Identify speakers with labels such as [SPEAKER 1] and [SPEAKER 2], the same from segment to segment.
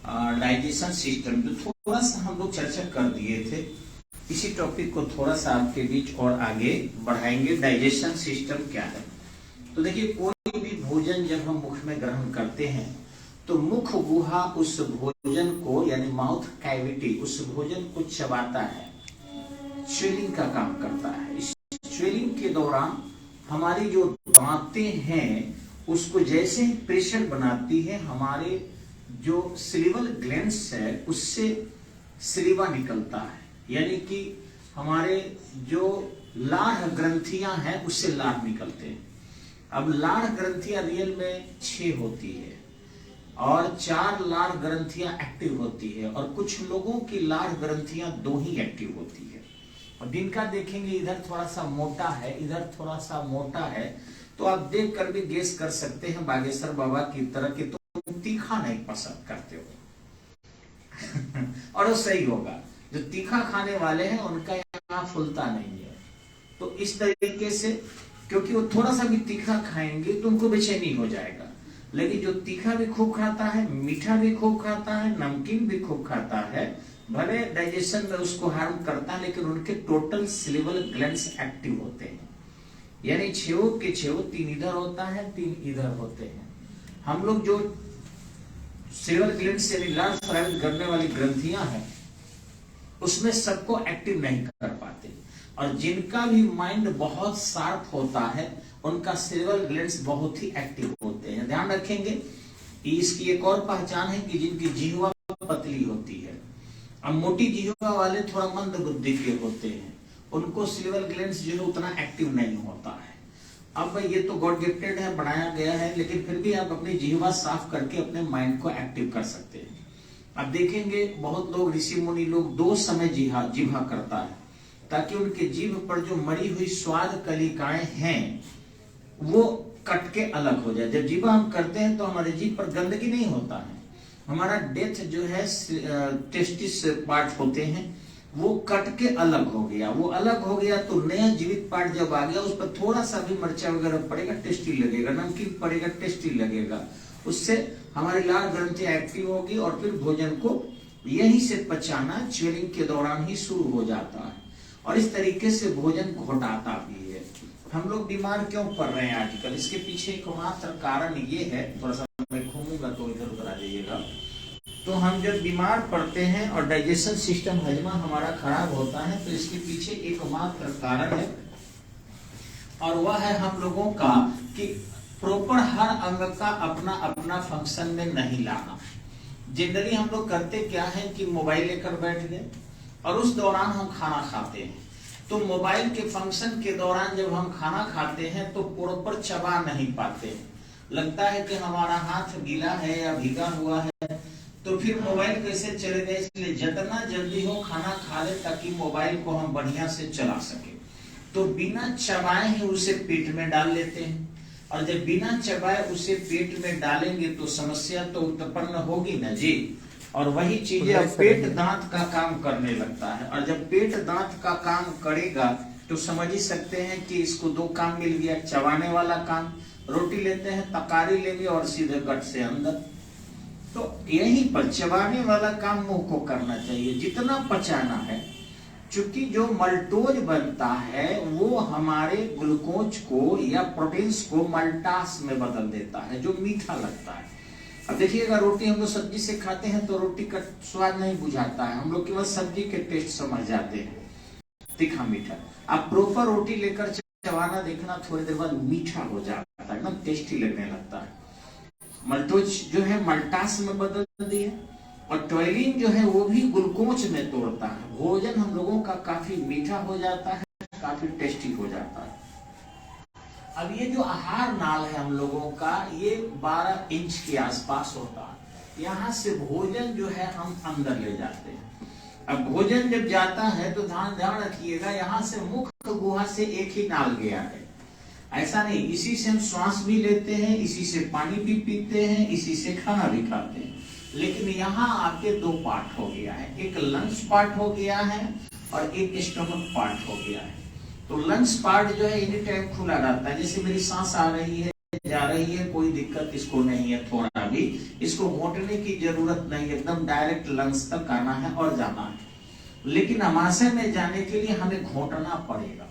[SPEAKER 1] Digestion system, जो थोड़ा सा हम लोग चर्चा कर दिए थे, इसी टॉपिक को थोड़ा सा आपके बीच और आगे बढ़ाएंगे। डाइजेशन सिस्टम क्या है? तो देखिए, कोई भी भोजन जब हम मुख में ग्रहण करते हैं तो मुख गुहा उस भोजन को, यानी माउथ कैविटी, उस भोजन को चबाता है, च्युइंग का काम करता है। इस च्युइंग के दौरान हमारी जो दांतें हैं उसको जैसे ही प्रेशर बनाती है, हमारे जो सलीवल ग्लैंड्स है उससे सलीवा निकलता है, यानी कि हमारे जो लार ग्रंथियां हैं उससे लार निकलते हैं। अब लार ग्रंथियां रियल में 6 होती है और 4 लार ग्रंथियां एक्टिव होती है, और कुछ लोगों की लार ग्रंथियां 2 ही एक्टिव होती है। और जिनका देखेंगे इधर थोड़ा सा मोटा है, इधर थोड़ा सा मोटा है, तो आप देख कर भी गेस कर सकते हैं बागेश्वर बाबा की तरह कि तुम तीखा नहीं पसंद करते हो। और वो सही होगा, जो तीखा खाने वाले हैं उनका यहाँ फूलता नहीं है। तो इस तरीके से, क्योंकि वो थोड़ा सा भी तीखा खाएंगे तो उनको बेचैनी हो जाएगा। लेकिन जो तीखा भी खूब खाता है, मीठा भी खूब खाता है, नमकीन भी खूब खाता है, भले डाइजेशन में उसको हार्म करता है, लेकिन उनके टोटल सलीवल ग्लैंड्स एक्टिव होते हैं। यानी 6 के 6, 3 इधर होता है, 3 इधर होते हैं। हम लोग जो सलीवल ग्लैंड्स यानी लार स्रावित करने वाली ग्रंथियां हैं उसमें सबको एक्टिव नहीं कर पाते। और जिनका भी माइंड बहुत शार्प होता है उनका सलीवल ग्लैंड्स बहुत ही एक्टिव होते हैं। ध्यान रखेंगे, इसकी एक और पहचान है कि जिनकी जिह्वा पतली होती है, अब मोटी जिह्वा वाले थोड़ा मंद बुद्धि के होते हैं, उनको सलीवल ग्लैंड्स जो है उतना एक्टिव नहीं होता है। अब ये तो गॉड गिफ्टेड है, बनाया गया है, लेकिन फिर भी आप अपनी जिह्वा साफ करके अपने माइंड को एक्टिव कर सकते हैं। अब देखेंगे बहुत लोग, ऋषि मुनि लोग 2 समय जिह्वा करता है, ताकि उनके जीभ पर जो मरी हुई स्वाद कलिकाएं हैं वो कट के अलग हो जाए। जब जिह्वा हम करते हैं तो हमारे जीभ पर गंदगी नहीं होता है, हमारा डेथ जो है टेस्टिस पार्ट होते हैं वो कट के अलग हो गया। वो अलग हो गया तो नया जीवित पार्ट जब आ गया, उस पर थोड़ा सा भी मिर्चा वगैरह पड़ेगा, टेस्टी लगेगा, नमकीन पड़ेगा, टेस्टी लगेगा, उससे हमारी लार ग्रंथि एक्टिव होगी और फिर भोजन को यहीं से पचाना च्युइंग के दौरान ही शुरू हो जाता है। और इस तरीके से भोजन घोटाता भी है। हम लोग बीमार क्यों पड़ रहे हैं आजकल? इसके पीछे एकमात्र कारण ये है, थोड़ा सा मैं घूमूंगा तो इधर उधर आ जाइएगा। तो हम जब बीमार पड़ते हैं और डाइजेशन सिस्टम, हजमा हमारा खराब होता है, तो इसके पीछे एकमात्र कारण है, और वह है हम लोगों का कि प्रॉपर हर अंग का अपना अपना फंक्शन में नहीं लाना। जनरली हम लोग करते क्या है कि मोबाइल लेकर बैठ गए और उस दौरान हम खाना खाते हैं, तो मोबाइल के फंक्शन के दौरान जब हम खाना खाते हैं तो प्रॉपर चबा नहीं पाते, लगता है कि हमारा हाथ गीला है या भीगा हुआ है, तो फिर मोबाइल कैसे चलेगा। इसलिए जितना जल्दी हो खाना खा ले ताकि मोबाइल को हम बढ़िया से चला सके। तो बिना चबाए ही उसे पेट में डाल लेते हैं, और जब बिना चबाए उसे पेट में डालेंगे तो समस्या तो उत्पन्न होगी ना जी। और वही चीजें अब पेट दांत का काम करने लगता है, और जब पेट दांत का काम करेगा तो समझ ही सकते हैं कि इसको 2 काम मिल गया, चबाने वाला काम, रोटी लेते हैं, तकारी लेंगे और सीधे गट से अंदर। तो यहीं पर चबाने वाला काम मुंह को करना चाहिए, जितना पचाना है। चूंकि जो मल्टोज बनता है वो हमारे ग्लूकोज को या प्रोटीन्स को मल्टास में बदल देता है, जो मीठा लगता है। अब देखिएगा, रोटी हम लोग सब्जी से खाते हैं तो रोटी का स्वाद नहीं बुझाता है, हम लोग केवल सब्जी के टेस्ट समझ जाते हैं, तीखा मीठा। आप प्रॉपर रोटी लेकर चबाना देखना, थोड़ी देर बाद मीठा हो जाता है, एकदम टेस्टी लगने लगता है। मल्टोज जो है मल्टास में बदल दिया, और टॉयलिन जो है वो भी ग्लूकोज में तोड़ता है। भोजन हम लोगों का काफी मीठा हो जाता है, काफी टेस्टी हो जाता है। अब ये जो आहार नाल है हम लोगों का, ये 12 इंच के आसपास होता है। यहाँ से भोजन जो है हम अंदर ले जाते हैं। अब भोजन जब जाता है तो ध्यान रखिएगा, यहाँ से मुख गुहा से एक ही नाल गया है, ऐसा नहीं। इसी से हम श्वास भी लेते हैं, इसी से पानी भी पीते हैं, इसी से खाना भी खाते हैं। लेकिन यहाँ आके 2 पार्ट हो गया है, एक लंग्स पार्ट हो गया है और एक स्टमक पार्ट हो गया है। तो लंग्स पार्ट जो है एनी टाइम खुला रहता है, जैसे मेरी सांस आ रही है जा रही है, कोई दिक्कत इसको नहीं है, थोड़ा भी इसको घोटने की जरूरत नहीं, एकदम डायरेक्ट लंग्स तक आना है और जाना है। लेकिन अमाशय में जाने के लिए हमें घोटना पड़ेगा।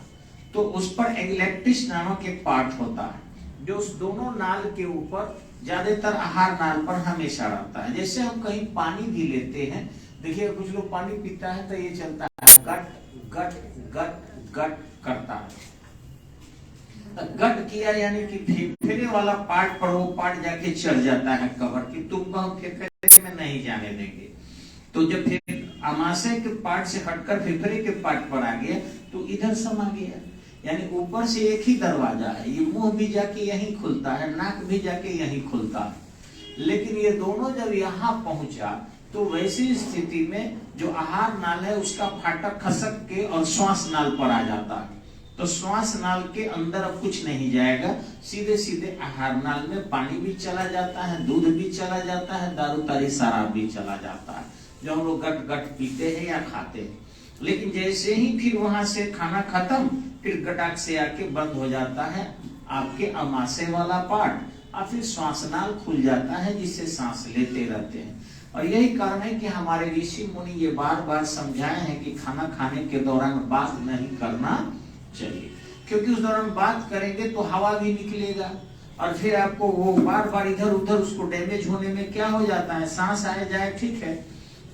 [SPEAKER 1] तो उस पर एग्लेप्टिस नामक एक पार्ट होता है जो उस दोनों नाल के ऊपर, ज्यादातर आहार नाल पर हमेशा रहता है। जैसे हम कहीं पानी भी लेते हैं, देखिए कुछ लोग पानी पीता है तो ये चलता है, गट गट गट गट करता है। गट किया यानी कि फेफड़े वाला पार्ट पर वो पार्ट जाके चढ़ जाता है कवर की, तुमको हम फेफड़े में नहीं जाने देंगे। तो जब फिर अमाशय के पार्ट से हटकर फेफड़े के पार्ट पर आ गया तो इधर समा गया। यानी ऊपर से एक ही दरवाजा है, ये मुंह भी जाके यहीं खुलता है, नाक भी जाके यहीं खुलता है। लेकिन ये दोनों जब यहाँ पहुंचा तो वैसी स्थिति में जो आहार नाल है उसका फाटक खसक के और श्वास नाल पर आ जाता है। तो श्वास नाल के अंदर अब कुछ नहीं जाएगा, सीधे सीधे आहार नाल में पानी भी चला जाता है, दूध भी चला जाता है, दारू तारी शराब भी चला जाता है, जो हम लोग गट गट पीते हैं या खाते हैं। लेकिन जैसे ही फिर वहां से खाना खत्म, फिर गटाक से आके बंद हो जाता है आपके अमाशय वाला पार्ट और फिर श्वासनाल खुल जाता है, जिससे सांस लेते रहते हैं। और यही कारण है कि हमारे ऋषि मुनि ये बार बार समझाए हैं कि खाना खाने के दौरान बात नहीं करना चाहिए, क्योंकि उस दौरान बात करेंगे तो हवा भी निकलेगा और फिर आपको वो बार बार इधर उधर उसको डैमेज होने में क्या हो जाता है, सांस आए जाए ठीक है,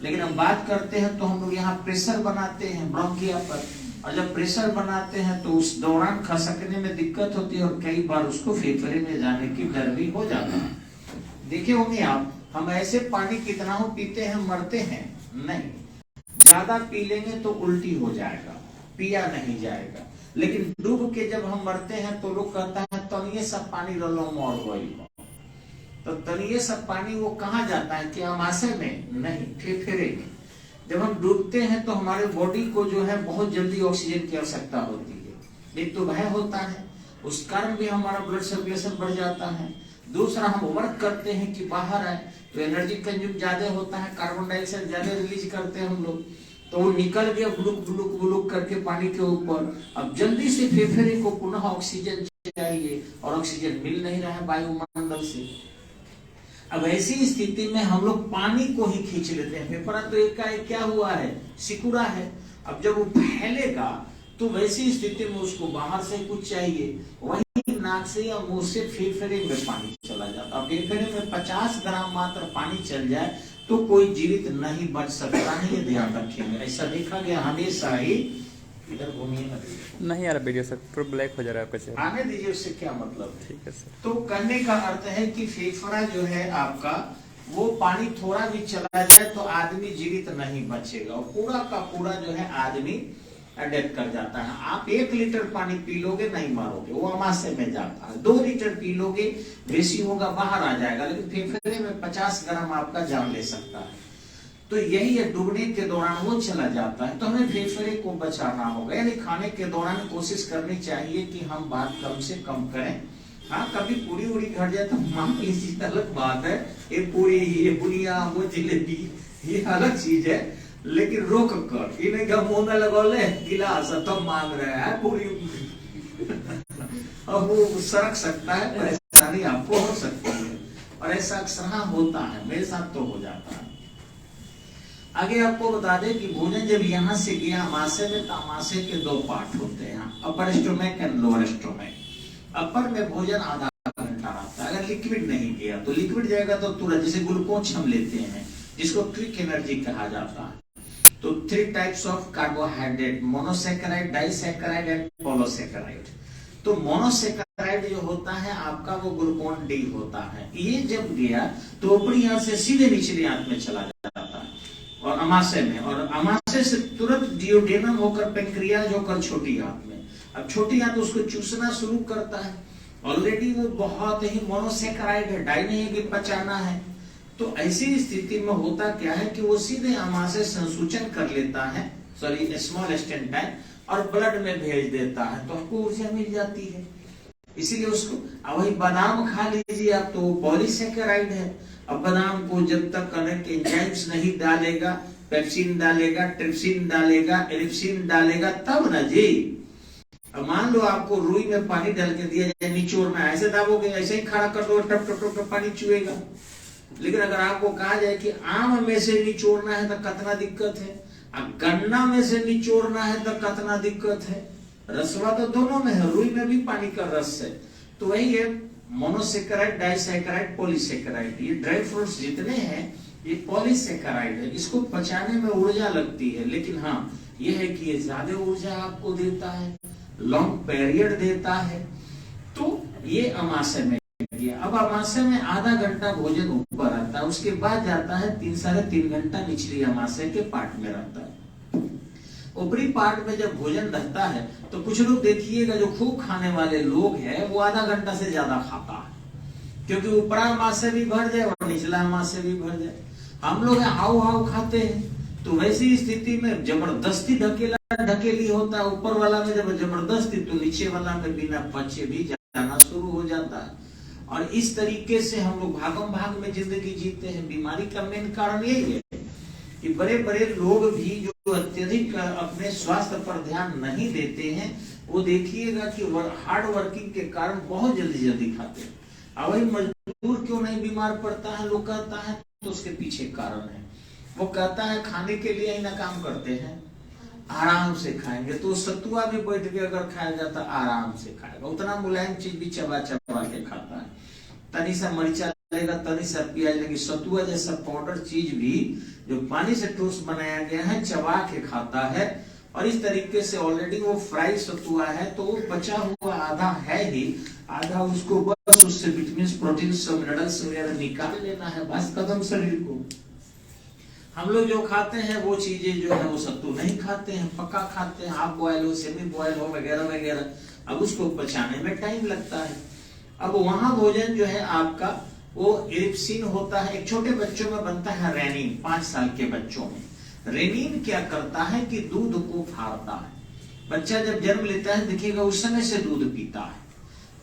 [SPEAKER 1] लेकिन हम बात करते हैं तो हम लोग यहाँ प्रेशर बनाते हैं ब्रोंकिया पर, और जब प्रेशर बनाते हैं तो उस दौरान खसकने में दिक्कत होती है और कई बार उसको फेफड़े में जाने की डर भी हो जाता है। देखे होंगे आप, हम ऐसे पानी कितना हो पीते हैं, मरते हैं नहीं, ज्यादा पी लेंगे तो उल्टी हो जाएगा, पिया नहीं जाएगा। लेकिन डूब के जब हम मरते हैं तो लोग कहता है तनिए सब पानी रलो मर गई, तो तनिए सब पानी वो कहाँ जाता है कि अमाशय में नहीं, फेफड़े में। जब हम डूबते हैं तो हमारे बॉडी को जो है बहुत जल्दी ऑक्सीजन की आवश्यकता होती है, एक तो भय होता है, उस कारण भी हमारा ब्लड सर्कुलेशन बढ़ जाता है। दूसरा हम वर्क करते हैं कि बाहर आए तो एनर्जी कंज्यूम ज्यादा होता है, कार्बन डाइऑक्साइड ज्यादा रिलीज करते हैं हम लोग, तो वो निकल गया बुलुक बुलुक बुलुक करके पानी के ऊपर। अब जल्दी से फेफड़े को पुनः ऑक्सीजन चाहिए और ऑक्सीजन मिल नहीं रहा है वायुमंडल से। अब ऐसी स्थिति में हम लोग पानी को ही खींच लेते हैं, फेफड़ा तो एकाएक क्या हुआ है, सिकुड़ा है। अब जब वो फैलेगा तो वैसी स्थिति में उसको बाहर से कुछ चाहिए, वही नाक से या मुंह से फेफड़े में पानी चला जाता है। फेफड़े में 50 ग्राम मात्र पानी चल जाए तो कोई जीवित नहीं बच सकता है, ये ध्यान रखेंगे। ऐसा देखा गया हमेशा ही। इधर घूमिए ना,
[SPEAKER 2] नहीं यार वीडियो सर पूरा ब्लैक हो जा रहा है आपका चेहरा,
[SPEAKER 1] आने दीजिए, उससे क्या मतलब है।
[SPEAKER 2] ठीक है सर।
[SPEAKER 1] तो कहने का अर्थ है कि फेफड़ा जो है आपका, वो पानी थोड़ा भी चला जाए तो आदमी जीवित नहीं बचेगा, और पूरा का पूरा जो है आदमी अडेप्ट कर जाता है। आप 1 लीटर पानी पी लोगे नहीं मारोगे, वो अमाशय में जाता है। 2 लीटर पी लोगे बेसी होगा, बाहर आ जाएगा, लेकिन फेफड़े में 50 ग्राम आपका जान ले सकता है। तो यही है, डूबने के दौरान वो चला जाता है। तो हमें फेफड़े को बचाना होगा, यानी खाने के दौरान कोशिश करनी चाहिए कि हम बात कम से कम करें। हाँ, कभी पूरी उड़ी घट जाए तो मान लीजिए अलग बात है, ये पूरी, ये बुनिया, वो जलेबी, ये अलग चीज है, लेकिन रोक कर इन्हें मुंह में लगौले गिलास तब मांग रहे हैं पूरी अब वो सरक सकता है, परेशानी आपको हो सकती है, और ऐसा अक्सर होता है, मेरे साथ तो हो जाता है। आगे आपको बता दें कि भोजन जब यहाँ से गया अमाशय में, तो अमाशय के 2 पार्ट होते हैं, अपर स्टोमक एंड लोअर स्टोमक। अपर में भोजन आधा घंटा रहता है, अगर लिक्विड नहीं गया तो लिक्विड जाएगा तो तुरंत, जैसे ग्लूकोज हम लेते हैं जिसको क्विक एनर्जी कहा जाता है। तो 3 types of carbohydrate, monosaccharide, disaccharide and polysaccharide. तो मोनोसैकेराइड जो होता है आपका, वो ग्लूकोन डी होता है। ये जब गया तो ऊपरी आंत से सीधे निचली आंत में चला जाता है और अमाशय में, और अमाशय से तुरंत डियोडेनम होकर पेंक्रियाज होकर छोटी आंत में। अब छोटी आंत उसको चूसना शुरू करता है, ऑलरेडी वो बहुत ही मोनोसैकेराइड है, डाई नहीं है कि पचाना है। तो ऐसी स्थिति में होता क्या है कि वो सीधे अमाशय संसूचन कर लेता है, सॉरी स्मॉल इंटेस्टाइन, और ब्लड में भेज देता है, तो आपको ऊर्जा मिल जाती है। इसीलिए उसको, वही बादाम खा लीजिए आप, तो पॉलीसैकेराइड है। अब बादाम को जब तक अनेक एंजाइम्स नहीं डालेगा, पेप्सिन डालेगा, ट्रिप्सिन डालेगा, एलिप्सिन डालेगा, तब ना जी। अब मान लो आपको रुई में पानी डाल के दिया जाए, निचोड़ना है, ऐसे दाबोगे, ऐसे ही खड़ा कर दो, टप टप टप टप पानी चुएगा। लेकिन अगर आपको कहा जाए कि आम में से निचोड़ना है तो कितना दिक्कत है, अब गन्ना में से निचोड़ना है तो कितना दिक्कत है। रसवा तो दोनों में है, रुई में भी पानी का रस है। तो वही है मोनोसेकेराइड, डाइसेकेराइड, पॉलीसेकेराइड। ये ड्राई फ्रूट्स जितने हैं ये पॉलीसेकेराइड है। इसको पचाने में ऊर्जा लगती है, लेकिन हाँ ये है कि ये ज्यादा ऊर्जा आपको देता है, लॉन्ग पीरियड देता है। तो ये अमाशय में किया। अब अमाशय में आधा घंटा भोजन ऊपर आता है, उसके बाद जाता है 3-3.5 घंटा निचली अमाशय के पार्ट में रहता है। ऊपरी पार्ट में जब भोजन रहता है तो कुछ लोग देखिएगा जो खूब खाने वाले लोग हैं वो आधा घंटा से ज्यादा खाता है, क्योंकि ऊपरा अमाशय भी भर जाए और निचला अमाशय भी भर जाए। हम लोग हाउ हाउ खाते हैं, तो वैसी स्थिति में जबरदस्ती ढकेली होता है। ऊपर वाला में जब जबरदस्ती, तो नीचे वाला में बिना पचे भी जाना शुरू हो जाता है। और इस तरीके से हम लोग भागम भाग में जिंदगी जीते हैं। बीमारी का मेन कारण यही है कि बड़े बड़े लोग भी जो अत्यधिक अपने स्वास्थ्य पर ध्यान नहीं देते हैं, वो देखिएगा कि हार्ड वर्किंग के कारण बहुत जल्दी खाते हैं। अब वही मजदूर क्यों नहीं बीमार पड़ता है, लोग कहता है, तो उसके पीछे कारण है। वो कहता है खाने के लिए ही ना काम करते हैं, आराम से खाएंगे। तो सतुआ भी बैठ के अगर खाया जाता आराम से खाएगा, उतना मुलायम चीज भी चबा चबा के खाता है। तनी सा मरीचा लेगा, तनी सा प्याज लेगी। सतुआ जैसा पाउडर चीज भी जो पानी से ठोस बनाया गया है, चबा के खाता है। और इस तरीके से ऑलरेडी वो फ्राई सतुआ है, तो वो बचा हुआ आधा है ही, आधा उसको बस उससे विटामिन, प्रोटीन, मिनरल्स वगैरह निकाल लेना है, बस खत्म शरीर को। हम लोग जो खाते हैं वो चीजें जो है वो सत्तू नहीं खाते हैं, पक्का खाते हैं, हाफ बॉयल हो, सेमी बॉयल हो, वगैरह वगैरह। अब उसको पचाने में टाइम लगता है। अब वहां भोजन जो है आपका वो इरिप्सिन होता है। एक छोटे बच्चों में बनता है रेनिन, 5 साल के बच्चों में। रेनिन क्या करता है कि दूध को फाड़ता है। बच्चा जब जन्म लेता है देखिएगा उस समय से दूध पीता है,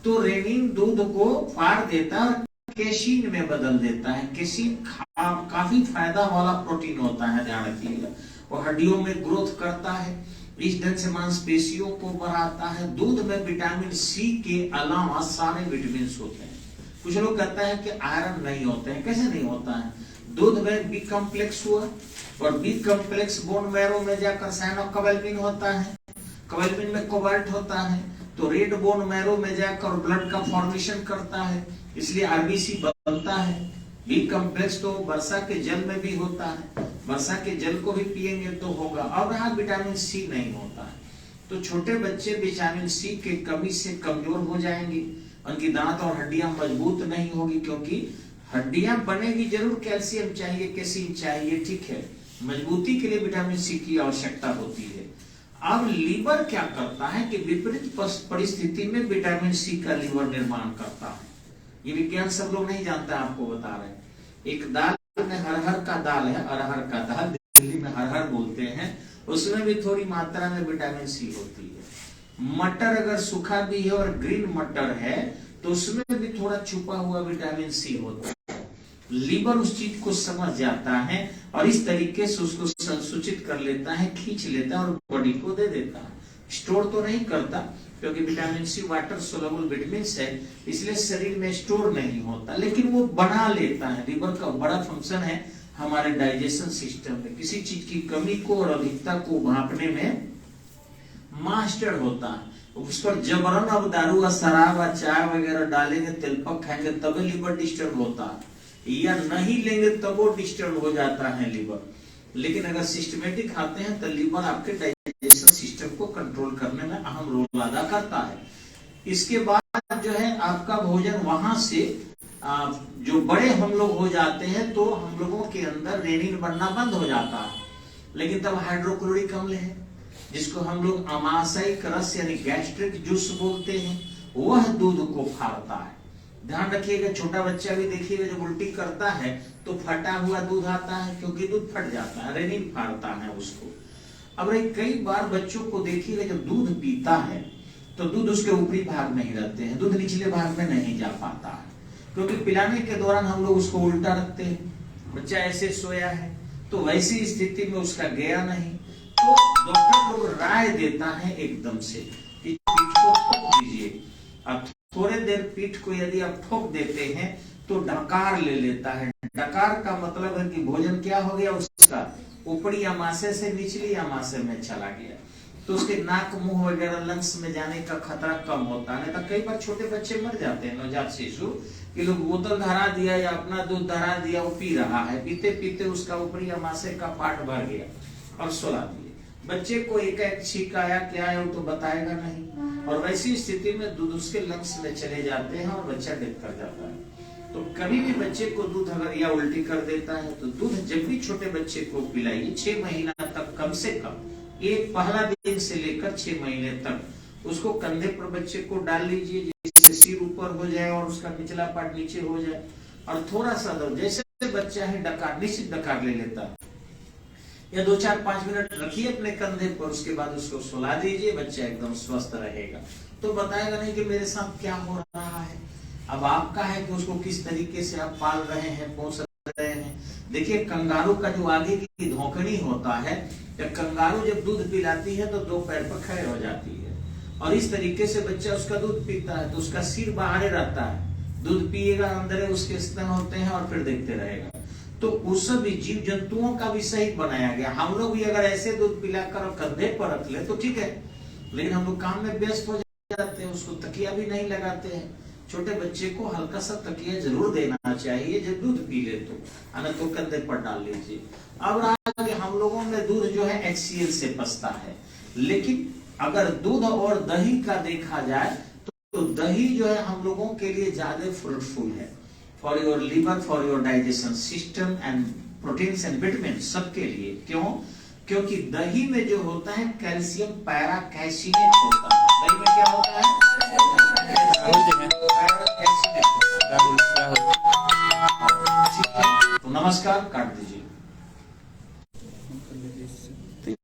[SPEAKER 1] तो रेनिन दूध को फाड़ देता है, केसिन में बदल देता है। केसिन काफी फायदा वाला प्रोटीन होता है, ध्यान रखिएगा। वो हड्डियों में ग्रोथ करता है, इस ढंग से मांसपेशियों को बढ़ाता है। दूध में विटामिन सी के अलावा सारे विटामिन होते हैं। कुछ लोग कहता है कि आयरन नहीं होते हैं, कैसे नहीं होता है? दूध में बी कॉम्प्लेक्स हुआ, और बी कॉम्प्लेक्स बोन मैरो में जाकर साइनोकोबाल्मिन होता है, कोबाल्मिन में कोबाल्ट होता है, तो रेड बोन मैरो में जाकर ब्लड का फॉर्मेशन करता है, इसलिए आरबीसी बनता है। बी कॉम्प्लेक्स तो वर्षा के जल में भी होता है, वर्षा के जल को भी पिएंगे तो होगा। और रहा विटामिन सी नहीं होता है, तो छोटे बच्चे विटामिन सी के कमी से कमजोर हो जाएंगे, उनकी दांत और हड्डियां मजबूत नहीं होगी, क्योंकि हड्डियां बनेगी जरूर, कैल्शियम चाहिए, कैल्शियम चाहिए, ठीक है, मजबूती के लिए विटामिन सी की आवश्यकता होती है। अब लीवर क्या करता है कि विपरीत परिस्थिति में विटामिन सी का लीवर निर्माण करता है। ये विज्ञान सब लोग नहीं जानता, आपको बता रहे हैं। एक दाल में अरहर का दाल है, अरहर का दाल दिल्ली में अरहर बोलते हैं, उसमें भी थोड़ी मात्रा में विटामिन सी होती है। मटर अगर सूखा भी है और ग्रीन मटर है तो उसमें भी थोड़ा छुपा हुआ विटामिन सी होता है। लीवर उस चीज को समझ जाता है और इस तरीके से उसको संसूचित कर लेता है, खींच लेता है और बॉडी को दे देता है। स्टोर तो नहीं करता, क्योंकि vitamin C water soluble vitamin है, इसलिए शरीर में स्टोर नहीं होता, लेकिन वो बना लेता है। लीवर का बड़ा फंक्शन है हमारे डाइजेशन सिस्टम में, किसी चीज की कमी को और अधिकता को भांपने में मास्टर होता है। उस पर जबरन अब दारू व शराब व चाय वगैरह डालेंगे, तेलपक खाएंगे तभी लीवर डिस्टर्ब होता है, या नहीं लेंगे तब वो डिस्टर्ब हो जाता है लीवर। लेकिन अगर सिस्टमेटिक खाते हैं तो लीवर आपके डाइजेशन सिस्टम को कंट्रोल करने में अहम रोल अदा करता है। इसके बाद जो है आपका भोजन वहां से जो बड़े हम लोग हो जाते हैं तो हम लोगों के अंदर रेनिन बनना बंद हो जाता है, लेकिन तब हाइड्रोक्लोरिक अम्ल है जिसको हम लोग अमाशयिक रस यानी गैस्ट्रिक जूस बोलते हैं, वह दूध को फाड़ता है। ध्यान रखिएगा, छोटा बच्चा भी देखिएगा जब उल्टी करता है तो फटा हुआ दूध आता है, क्योंकि दूध फट जाता है, रेनिन फाड़ता है उसको। अब कई बार बच्चों को देखिएगा जब दूध पीता है तो दूध उसके ऊपरी भाग में ही रहते हैं, दूध निचले भाग में नहीं जा पाता है, क्योंकि पिलाने के दौरान हम लोग उसको उल्टा रखते हैं। बच्चा ऐसे सोया है तो वैसी स्थिति में उसका गया नहीं, तो डॉक्टर लोग राय देता है एकदम से कि अब थोड़े देर पीठ को यदि आप ठोक देते हैं तो डकार ले लेता है। डकार का मतलब है कि भोजन क्या हो गया, उसका ऊपरी अमाशय से निचली अमाशय में चला गया, तो उसके नाक मुंह वगैरह लंग्स में जाने का खतरा कम होता है। तो कई बार छोटे बच्चे मर जाते हैं, नवजात शिशु, कि लोग बोतल धरा दिया या अपना दूध धरा दिया, वो पी रहा है, पीते पीते उसका ऊपरी अमाशय का पार्ट भर गया और सुला दिए। बच्चे को एक छींक आया, क्या है वो तो बताएगा नहीं, और वैसी स्थिति में दूध उसके लंग्स में चले जाते हैं और बच्चा डेथ कर जाता है। तो कभी भी बच्चे को दूध अगर या उल्टी कर देता है तो दूध जब भी छोटे बच्चे को पिलाइए 6 महीना तक, कम से कम एक पहला दिन से लेकर 6 महीने तक उसको कंधे पर बच्चे को डाल लीजिए, जिससे सिर ऊपर हो जाए और उसका निचला पार्ट नीचे हो जाए, और थोड़ा सा दो, जैसे बच्चा है डकार, निश्चित डकार ले लेता है, या 2-4-5 मिनट रखिए अपने कंधे पर, उसके बाद उसको सुला दीजिए, बच्चा एकदम स्वस्थ रहेगा। तो बताएगा नहीं कि मेरे साथ क्या हो रहा है। अब आपका है कि उसको किस तरीके से आप पाल रहे हैं, पोस रहे हैं। देखिए कंगारू का जो आगे की धौकनी होता है, कंगारू जब दूध पिलाती है तो 2 पैर पर खड़े हो जाती है, और इस तरीके से बच्चा उसका दूध पीता है तो उसका सिर बाहर रहता है, दूध पिएगा, अंदर उसके स्तन होते हैं और फिर देखते रहेगा। तो उस भी जीव जंतुओं का भी सही बनाया गया। हम लोग भी अगर ऐसे दूध पिलाकर कंधे पर रख ले तो ठीक है, लेकिन हम लोग काम में व्यस्त हो जाते हैं, उसको तकिया भी नहीं लगाते हैं। छोटे बच्चे को हल्का सा तकिया जरूर देना चाहिए जब दूध पी ले तो, तो कंधे पर डाल लीजिए। अब आगे हम लोगों में दूध जो है HCl से पचता है, लेकिन अगर दूध और दही का देखा जाए तो दही जो है हम लोगों के लिए ज्यादा फ्रूटफुल है, for your liver, for your digestion system and proteins and vitamin, सबके लिए। क्यों? क्योंकि दही में जो होता है कैल्शियम पैराकैल्शिनेट होता है। दही में क्या होता है? पैराकैल्शिनेट होता है। तो नमस्कार, काट दीजिए।